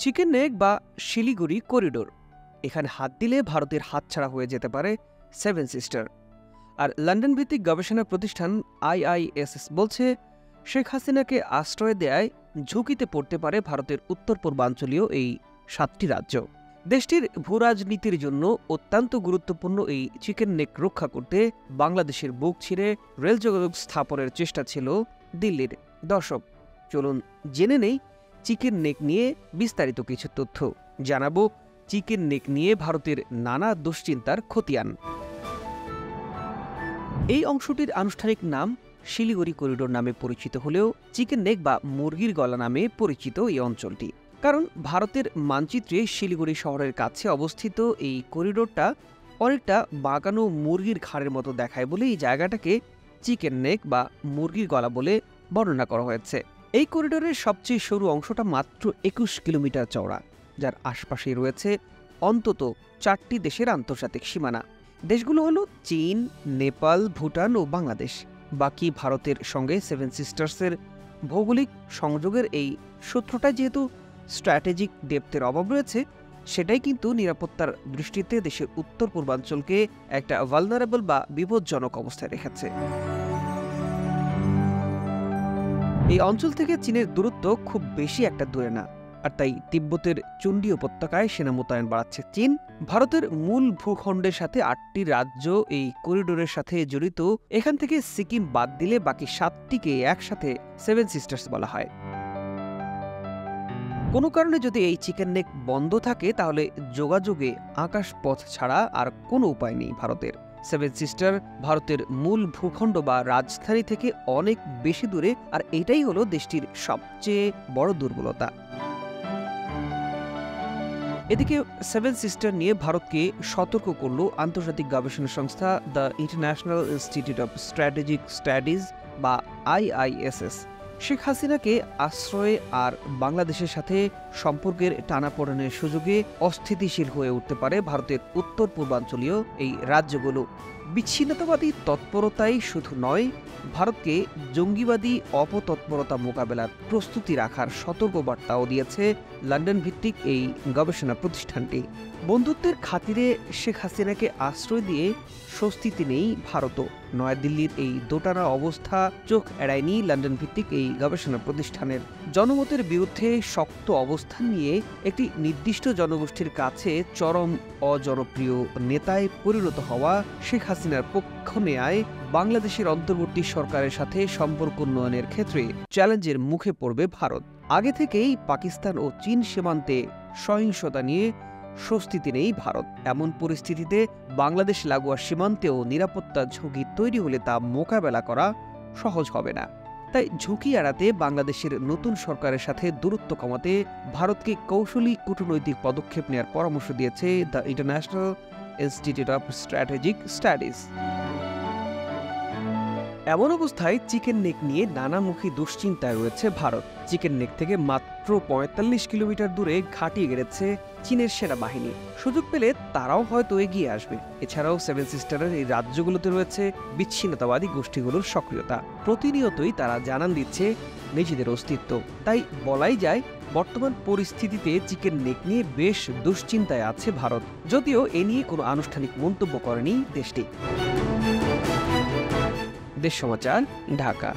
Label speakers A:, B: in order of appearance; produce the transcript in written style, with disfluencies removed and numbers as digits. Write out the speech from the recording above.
A: Chicken neck বা Siliguri corridor, এখানে হাত দিলে ভারতের হাতছাড়া হয়ে যেতে পারে সেভেন সিস্টার। আর লন্ডন ভিত্তিক গবেষণা প্রতিষ্ঠান IISS বলছে, শেখ হাসিনাকে আশ্রয় দেয়ায় ঝুঁকিতে পড়তে পারে ভারতের উত্তর পূর্বাঞ্চলীয় এই 7টি রাজ্য। দেশটির ভূরাজনীতির জন্য অত্যন্ত গুরুত্বপূর্ণ এই চিকেন নেক রক্ষা করতে বাংলাদেশের বুক ছিঁড়ে রেল যোগাযোগ স্থাপনের চেষ্টা ছিল দিল্লির। দর্শক, চলুন জেনে নেই চিকেন নেক নিয়ে বিস্তারিত কিছু তথ্য। জানাবো চিকেন নেক নিয়ে ভারতের নানা দুশ্চিন্তার খতিয়ান। এই অংশটির আনুষ্ঠানিক নাম শিলিগুড়ি করিডোর নামে পরিচিত হলেও চিকেন নেক বা মুরগির গলা নামে পরিচিত এই অঞ্চলটি। কারণ ভারতের মানচিত্রে শিলিগুড়ি শহরের কাছে অবস্থিত এই করিডোরটা অনেকটা বাঁকানো মুরগির ঘাড়ের মতো দেখায় বলে এই জায়গাটাকে চিকেন নেক বা মুরগির গলা বলে বর্ণনা করা হয়েছে। এই করিডোরের সবচেয়ে সরু অংশটা মাত্র 21 কিলোমিটার চওড়া, যার আশপাশে রয়েছে অন্তত 4টি দেশের আন্তর্জাতিক সীমানা। দেশগুলো হলো চীন, নেপাল, ভুটান ও বাংলাদেশ। বাকি ভারতের সঙ্গে সেভেন সিস্টার্সের ভৌগোলিক সংযোগের এই সূত্রটা যেহেতু স্ট্র্যাটেজিক ডেপথের অভাব রয়েছে, সেটাই কিন্তু নিরাপত্তার দৃষ্টিতে দেশের উত্তর পূর্বাঞ্চলকে একটা ভালনারেবল বা বিপজ্জনক অবস্থায় রেখেছে। এই অঞ্চল থেকে চীনের দূরত্ব খুব বেশি একটা দূরে না, আর তাই তিব্বতের চুন্ডি উপত্যকায় সেনা মোতায়েন বাড়াচ্ছে চীন। ভারতের মূল ভূখণ্ডের সাথে 8টি রাজ্য এই করিডোরের সাথে জড়িত। এখান থেকে সিকিম বাদ দিলে বাকি 7টিকে একসাথে সেভেন সিস্টার্স বলা হয়। কোনো কারণে যদি এই চিকেন নেক বন্ধ থাকে, তাহলে যোগাযোগে আকাশপথ ছাড়া আর কোনো উপায় নেই ভারতের। সেভেন সিস্টার ভারতের মূল ভূখণ্ড বা রাজধানী থেকে অনেক বেশি দূরে, আর এটাই হলো দেশটির সবচেয়ে বড় দুর্বলতা। এদিকে সেভেন সিস্টার নিয়ে ভারতকে সতর্ক করল আন্তর্জাতিক গবেষণা সংস্থা the international institute of strategic studies বা IISS। শেখ হাসিনাকে আশ্রয়ে আর বাংলাদেশের সাথে সম্পর্কের টানাপোড়েনের সুযোগে অস্থিতিশীল হয়ে উঠতে পারে ভারতের উত্তর পূর্বাঞ্চলীয় এই রাজ্যগুলো। বিচ্ছিন্নতাবাদী তৎপরতাই শুধু নয়, ভারতকে জঙ্গিবাদী অপতৎপরতা মোকাবেলার প্রস্তুতি রাখার সতর্কবার্তাও দিয়েছে লন্ডন ভিত্তিক এই গবেষণা প্রতিষ্ঠানটি। বন্ধুত্বের খাতিরে শেখ হাসিনাকে আশ্রয় দিয়ে স্বস্তিতে নেই ভারতও। নয়াদিল্লির এই দোটানা অবস্থা চোখ এড়ায়নি লন্ডন ভিত্তিক এই গবেষণা প্রতিষ্ঠানের। জনমতের বিরুদ্ধে শক্ত অবস্থান নিয়ে একটি নির্দিষ্ট জনগোষ্ঠীর কাছে চরম অজনপ্রিয় নেতায় পরিণত হওয়া শেখ হাসিনার পক্ষ নেয়ায় বাংলাদেশের অন্তর্বর্তী সরকারের সাথে সম্পর্ক উন্নয়নের ক্ষেত্রে চ্যালেঞ্জের মুখে পড়বে ভারত। আগে থেকেই পাকিস্তান ও চীন সীমান্তে সহিংসতা নিয়ে স্বস্তিতে নেই ভারত। এমন পরিস্থিতিতে বাংলাদেশ লাগোয়া সীমান্তেও নিরাপত্তা ঝুঁকি তৈরি হলে তা মোকাবেলা করা সহজ হবে না। তাই ঝুঁকি এড়াতে বাংলাদেশের নতুন সরকারের সাথে দূরত্ব কমাতে ভারতকে কৌশলী কূটনৈতিক পদক্ষেপ নেওয়ার পরামর্শ দিয়েছে the international institute of strategic studies. এমন অবস্থায় চিকেন নেক নিয়ে নানামুখী দুশ্চিন্তায় রয়েছে ভারত। চিকেন নেক থেকে মাত্র 45 কিলোমিটার দূরে ঘাঁটি গেড়েছে চীনের সেনাবাহিনী। সুযোগ পেলে তারাও হয়তো এগিয়ে আসবে। এছাড়াও সেভেন সিস্টারের এই রাজ্যগুলোতে রয়েছে বিচ্ছিন্নতাবাদী গোষ্ঠীগুলোর সক্রিয়তা। প্রতিনিয়তই তারা জানান দিচ্ছে নিজেদের অস্তিত্ব। তাই বলাই যায়, বর্তমান পরিস্থিতিতে চিকেন নেক নিয়ে বেশ দুশ্চিন্তায় আছে ভারত, যদিও এ নিয়ে কোনো আনুষ্ঠানিক মন্তব্য করেনি দেশটি। দেশ সমাচার, ঢাকা।